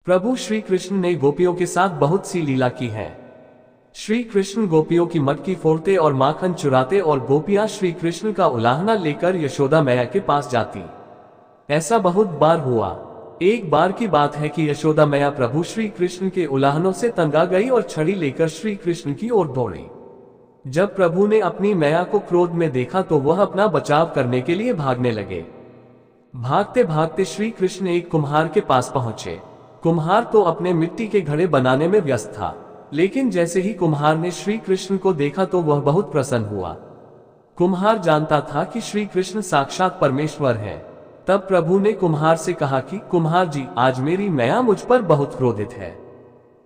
प्रभु श्री कृष्ण ने गोपियों के साथ बहुत सी लीला की है। श्री कृष्ण गोपियों की मटकी फोड़ते और माखन चुराते और गोपियां श्री कृष्ण का उलाहना लेकर यशोदा मैया के पास जाती। ऐसा बहुत बार हुआ। एक बार की बात है कि यशोदा मैया प्रभु श्री कृष्ण के उलाहनों से तंग आ गई और छड़ी लेकर श्री कृष्ण की ओर दौड़ी। जब प्रभु ने अपनी मैया को क्रोध में देखा तो वह अपना बचाव करने के लिए भागने लगे। भागते भागते श्री कृष्ण एक कुम्हार के पास पहुंचे। कुम्हार तो अपने मिट्टी के घड़े बनाने में व्यस्त था, लेकिन जैसे ही कुम्हार ने श्री कृष्ण को देखा तो वह बहुत प्रसन्न हुआ। कुम्हार जानता था कि श्री कृष्ण साक्षात परमेश्वर है। तब प्रभु ने कुम्हार से कहा कि कुम्हार जी, आज मेरी मैया मुझ पर बहुत क्रोधित है।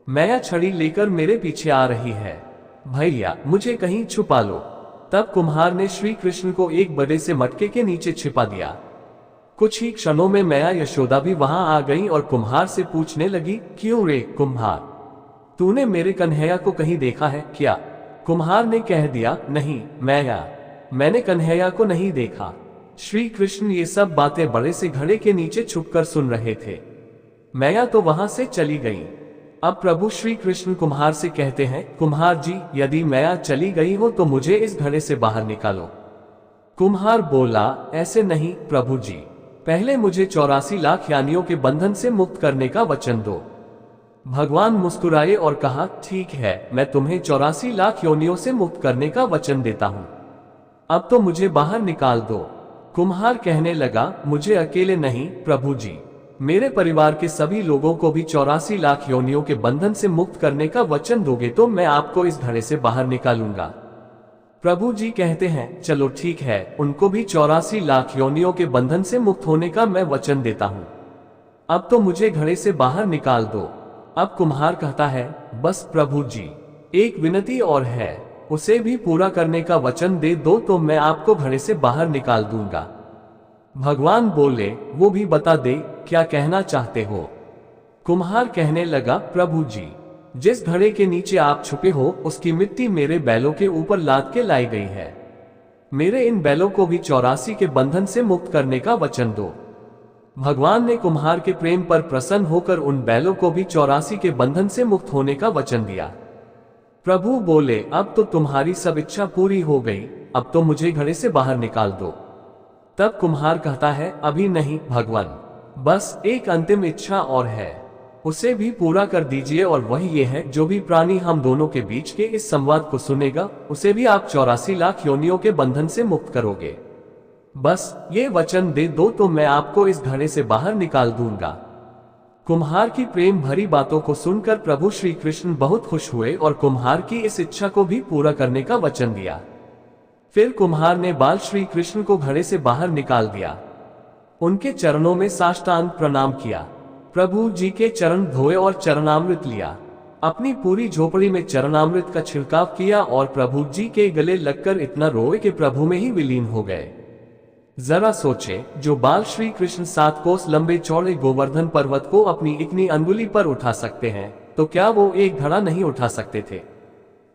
मैया छड़ी लेकर मेरे पीछे आ रही है, भैया मुझे कहीं छुपा लो। तब कुम्हार ने श्री कृष्ण को एक बड़े से मटके के नीचे छिपा दिया। कुछ ही क्षणों में मैया यशोदा भी वहां आ गई और कुम्हार से पूछने लगी, क्यों रे कुम्हार, तूने मेरे कन्हैया को कहीं देखा है क्या? कुम्हार ने कह दिया, नहीं मैया, मैंने कन्हैया को नहीं देखा। श्री कृष्ण ये सब बातें बड़े से घड़े के नीचे छुपकर सुन रहे थे। मैया तो वहां से चली गई। अब प्रभु श्री कृष्ण कुम्हार से कहते हैं, कुम्हार जी, यदि मैया चली गई हो तो मुझे इस घड़े से बाहर निकालो। कुम्हार बोला, ऐसे नहीं प्रभु जी, पहले मुझे 84 लाख यानियों के बंधन से मुक्त करने का वचन दो। भगवान मुस्कुराए और कहा, ठीक है, मैं तुम्हें 84 लाख योनियों से मुक्त करने का वचन देता हूं। अब तो मुझे बाहर निकाल दो। कुम्हार कहने लगा, मुझे अकेले नहीं प्रभु जी, मेरे परिवार के सभी लोगों को भी 84 लाख योनियों के बंधन से मुक्त करने का वचन दोगे तो मैं आपको इस घड़े से बाहर निकालूंगा। प्रभु जी कहते हैं, चलो ठीक है, उनको भी 84 लाख योनियों के बंधन से मुक्त होने का मैं वचन देता हूं। अब तो मुझे घड़े से बाहर निकाल दो। अब कुम्हार कहता है, बस प्रभु जी, एक विनती और है, उसे भी पूरा करने का वचन दे दो तो मैं आपको घड़े से बाहर निकाल दूंगा। भगवान बोले, वो भी बता दे, क्या कहना चाहते हो? कुम्हार कहने लगा, प्रभु जी, जिस घड़े के नीचे आप छुपे हो उसकी मिट्टी मेरे बैलों के ऊपर लाद के लाई गई है। मेरे इन बैलों को भी 84 के बंधन से मुक्त करने का वचन दो। भगवान ने कुम्हार के प्रेम पर प्रसन्न होकर उन बैलों को भी 84 के बंधन से मुक्त होने का वचन दिया। प्रभु बोले, अब तो तुम्हारी सब इच्छा पूरी हो गई, अब तो मुझे घड़े से बाहर निकाल दो। तब कुम्हार कहता है, अभी नहीं भगवान, बस एक अंतिम इच्छा और है, उसे भी पूरा कर दीजिए, और वही ये है, जो भी प्राणी हम दोनों के बीच के इस संवाद को सुनेगा उसे भी आप 84 लाख योनियों के बंधन से मुक्त करोगे। बस ये वचन दे दो तो मैं आपको इस घड़े से बाहर निकाल दूंगा। कुम्हार की प्रेम भरी बातों को सुनकर प्रभु श्री कृष्ण बहुत खुश हुए और कुम्हार की इस इच्छा को भी पूरा करने का वचन दिया। फिर कुम्हार ने बाल श्री कृष्ण को घड़े से बाहर निकाल दिया। उनके चरणों में साष्टांग प्रणाम किया। प्रभु जी के चरण धोए और चरणामृत लिया। अपनी पूरी झोपड़ी में चरणामृत का छिड़काव किया और प्रभु जी के गले लगकर इतना रोए कि प्रभु में ही विलीन हो गए। जरा सोचे, जो बाल श्री कृष्ण 7 कोस लंबे चौड़े गोवर्धन पर्वत को अपनी इतनी अंगुली पर उठा सकते हैं, तो क्या वो एक घड़ा नहीं उठा सकते थे?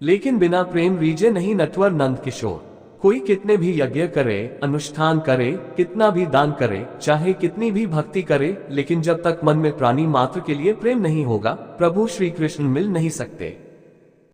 लेकिन बिना प्रेम रीजे नहीं नटवर नंद किशोर। कोई कितने भी यज्ञ करे, अनुष्ठान करे, कितना भी दान करे, चाहे कितनी भी भक्ति करे, लेकिन जब तक मन में प्राणी मात्र के लिए प्रेम नहीं होगा, प्रभु श्री कृष्ण मिल नहीं सकते।